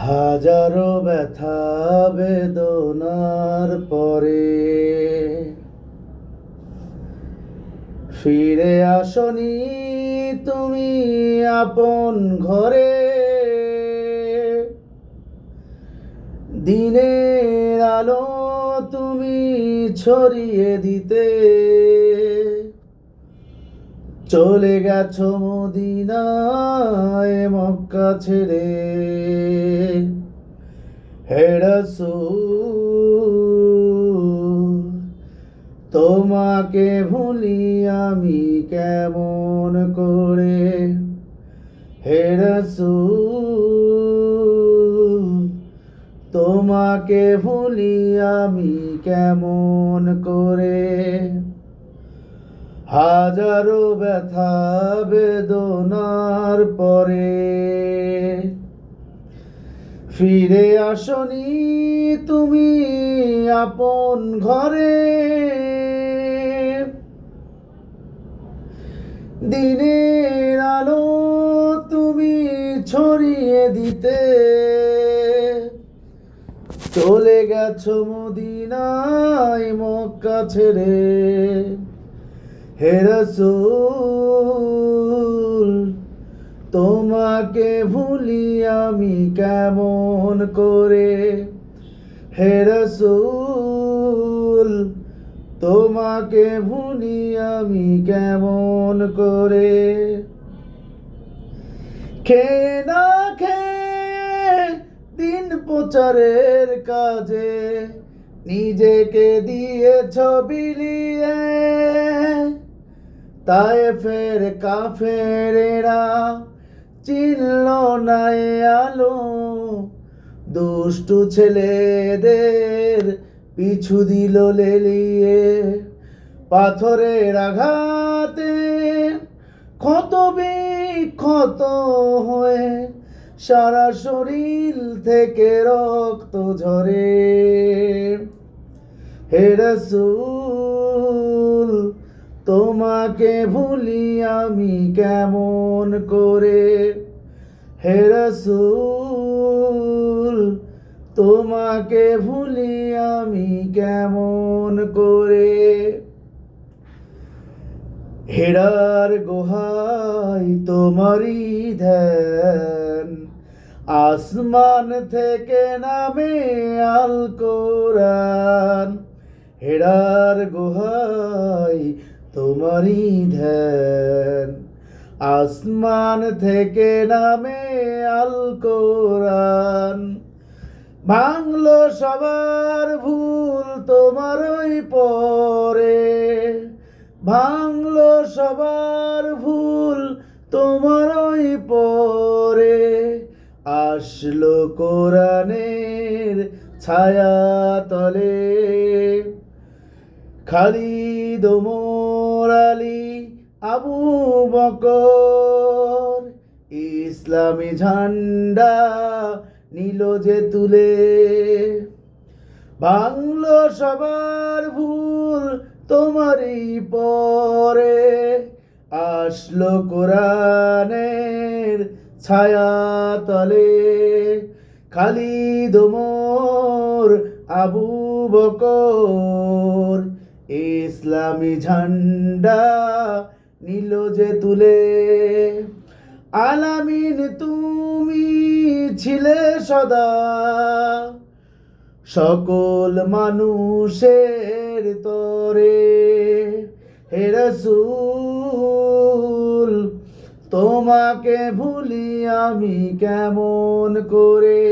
হাজারো ব্যথা বেদনার পরে ফিরে আসনি তুমি আপন ঘরে। দিনের আলো তুমি ছড়িয়ে দিতে চলে গেছো মদিনায় মক্কা ছেড়ে। হে রাসূল, তোমাকে ভুলি আমি কেমন করে। হে রাসূল, তোমাকে ভুলি আমি কেমন করে। হাজারো ব্যথা বেদনার পরে ফিরে আসনি তুমি আপন ঘরে। দিনের আলো তুমি ছড়িয়ে দিতে চলে গেছো মদিনায় মক্কা ছেড়ে। হে রাসূল, তোমাকে ভুলি আমি কেমন করে। হে রাসূল, তোমাকে ভুলি আমি কেমন করে। খেয়ে না খেয়ে দিন প্রচারের কাজে নিজেকে দিয়েছ বিলিয়ে। তায়েফের কাফেরেরা চিনল না এ আলো, দুষ্টু ছেলেদের পিছু দিল লেলিয়ে। পাথরের আঘাতে ক্ষত বিক্ষত হয়ে সারা শরীর থেকে রক্ত ঝরে। হে রাসূল, তোমাকে ভুলি আমি কেমন করে। হে রাসূল, তোমাকে ভুলি আমি কেমন করে। হেরার গুহায় তোমারই ধ্যান, আসমান থেকে নামে আল কোরআন। হেরার গুহায় তোমারই ধ্যান, আসমান থেকে নামে আল কোরআন। ভাঙলো সবার ভুল তোমারই পরে, ভাঙলো সবার ভুল তোমারই পরে। আসলো কোরআনের ছায়া তলে, খালিদ ওমর আলী আবু বকর ইসলামী ঝান্ডা নিল যে তুলে। ভাঙলো সবার ভুল তোমারই পরে, আসলো কোরআনের ছায়া তলে। খালিদ ওমর আবু বকর ইসলামী ঝান্ডা নিল যে তুলে। আলামিন তুমি ছিলে সদা সকল মানুষের তরে। হে রাসূল, তোমাকে ভুলি আমি কেমন করে।